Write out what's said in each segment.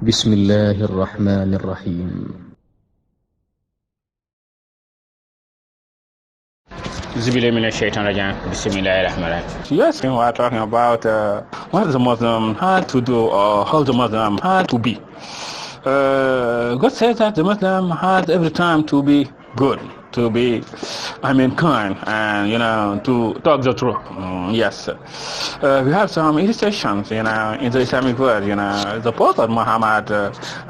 بسم الله الرحمن الرحيم. Yes, we are talking about what the Muslim had to do or how the Muslim had to be. God says that the Muslim had every time to be good, to be, kind, and, to talk the truth. Yes. We have some illustrations, in the Islamic world, the Prophet Muhammad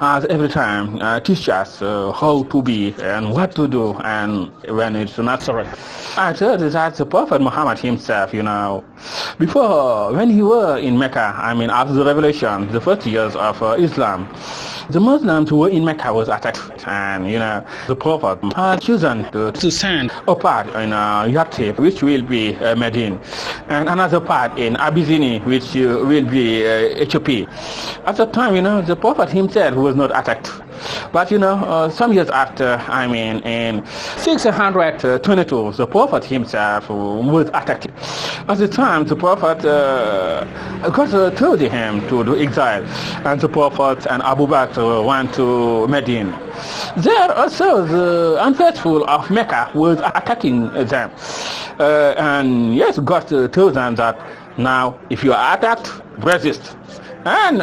has every time teach us how to be and what to do and when it's not so right. I heard that the Prophet Muhammad himself, before, when he was in Mecca, after the revelation, the first years of Islam, the Muslims who were in Mecca was attacked, and the Prophet had chosen to send a part in Yathrib, which will be Medine, and another part in Abyssinia, which will be Ethiopia. At the time, the Prophet himself was not attacked. But some years after, in 622, the Prophet himself was attacked. At the time, the Prophet God told him to do exile, and the Prophet and Abu Bakr went to Medina. There also the unfaithful of Mecca was attacking them, and yes, God told them that now if you are attacked, resist. And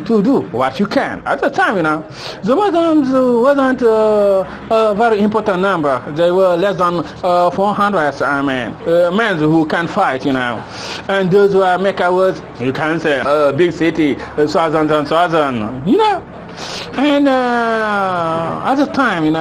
to do what you can. At the time, the Muslims wasn't a very important number. They were less than 400 men who can fight, And those who are Mecca was, you can say, a big city, thousands and thousands, And at the time,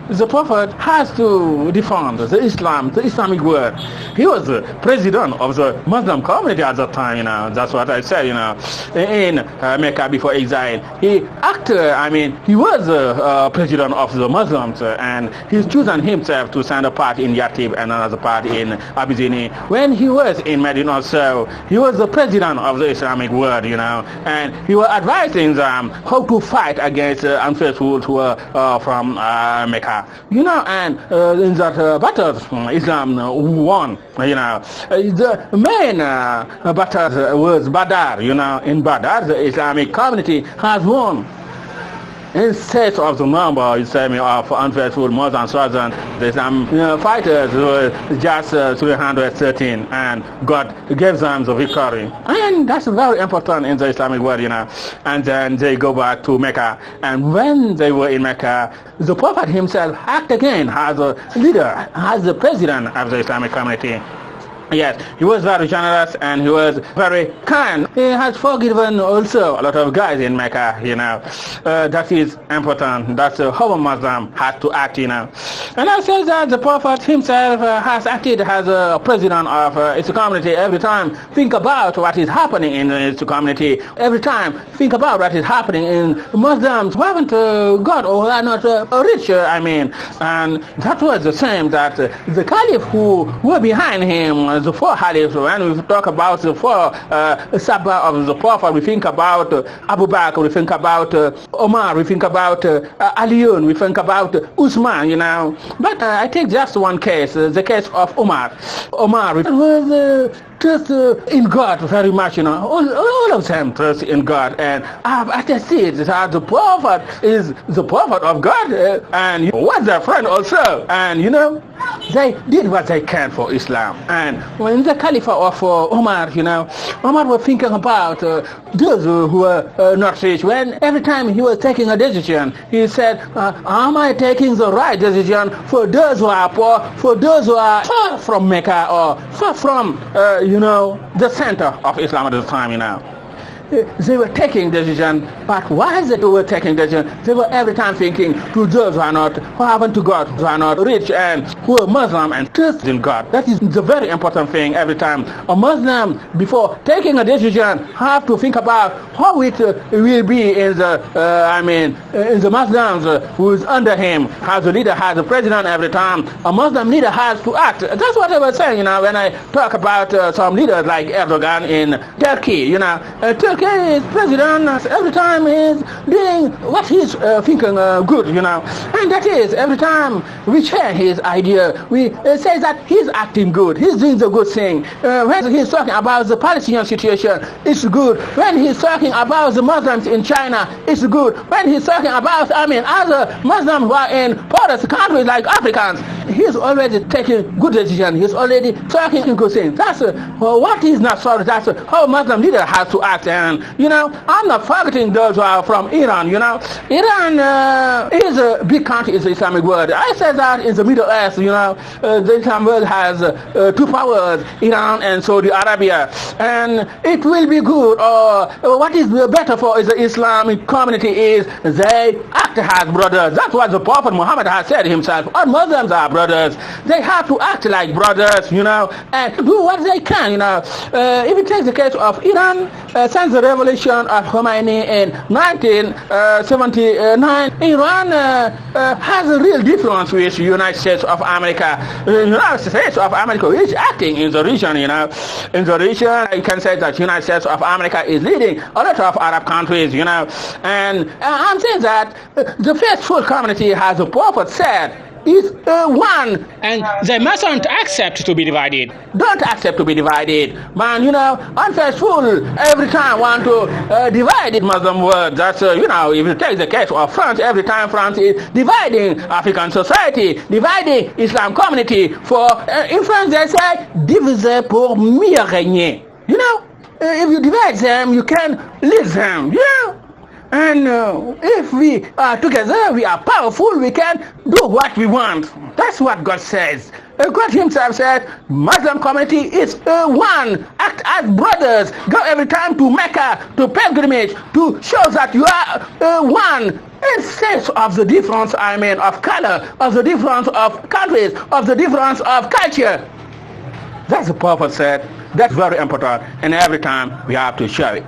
the Prophet has to defend the Islamic world. He was the president of the Muslim community at that time, That's what I said, in Mecca before exile. He acted, he was the president of the Muslims, and he's chosen himself to send a part in Yathrib and another part in Abyssinia. When he was in Medina also, he was the president of the Islamic world, and he was advising them how to fight against unfaithful who were from Mecca. And in that battle, Islam won. The main battle was Badr. In Badr, the Islamic community has won. Instead of the number of unfaithful more than 1,000, the fighters were just 313, and God gave them the victory. And that's very important in the Islamic world, And then they go back to Mecca. And when they were in Mecca, the Prophet himself acted again as a leader, as the president of the Islamic community. Yes, he was very generous and he was very kind. He has forgiven also a lot of guys in Mecca, That is important. That's how a Muslim has to act, And I say that the Prophet himself has acted as a president of his community. Every time think about what is happening in his community. Every time think about what is happening in Muslims who haven't got or are not rich, And that was the same that the Caliph who were behind him, the four Caliphs, when we talk about the four Sahaba of the Prophet, we think about Abu Bakr, we think about Omar, we think about Aliyun, we think about Usman, But I take just one case, the case of Omar. Omar was trust in God very much, all of them trust in God, and I just see that the Prophet is the Prophet of God, and he was their friend also, and they did what they can for Islam. And when the Caliph of Omar, Omar was thinking about those who were not rich. When every time he was taking a decision, he said, am I taking the right decision for those who are poor, for those who are far from Mecca or far from the center of Islam at the time, They were taking decision, but why is it they were taking decision? They were every time thinking to those who happen to God, who are not rich and who are Muslim and trust in God. That is the very important thing every time. A Muslim, before taking a decision, have to think about how it will be in the Muslims who is under him, as a leader, as a president every time. A Muslim leader has to act. That's what I was saying, when I talk about some leaders like Erdogan in Turkey, Turkey Turkey's president every time is doing what he's thinking good, you know. And that is, every time we share his idea, we say that he's acting good, he's doing the good thing. When he's talking about the Palestinian situation, it's good. When he's talking about the Muslims in China, it's good. When he's talking about, other Muslims who are in poorest countries like Africans, he's already taking good decisions. He's already talking good things. That's what is not sorry. That's how Muslim leader has to act. And you know, I'm not targeting those who are from Iran. You know, Iran is a big country in the Islamic world. I said that in the Middle East. You know, the Islamic world has two powers, Iran and Saudi Arabia, and it will be good. Or what is better for the Islamic community is they act as brothers. That's what the Prophet Muhammad has said himself. All Muslims are brothers. They have to act like brothers, you know, and do what they can, you know. If you take the case of Iran, since the revolution of Khomeini in 1979, Iran has a real difference with the United States of America. The United States of America is acting in the region, you know. In the region, you can say that the United States of America is leading a lot of Arab countries, you know. And I'm saying that the faithful community, as the Prophet said, is one, and they mustn't accept to be divided. Don't accept to be divided, man. You know, unfaithful every time want to divide the Muslim world. That's you know, if you take the case of France, every time France is dividing African society, dividing Islam community. For in France they say diviser pour mieux régner. You know, if you divide them, you can lead them. Yeah. And if we are together, we are powerful, we can do what we want. That's what God says. God himself said, Muslim community is one. Act as brothers. Go every time to Mecca, to pilgrimage, to show that you are one. Instead of the difference, of color, of the difference of countries, of the difference of culture. That's the Prophet said. That's very important. And every time we have to show it.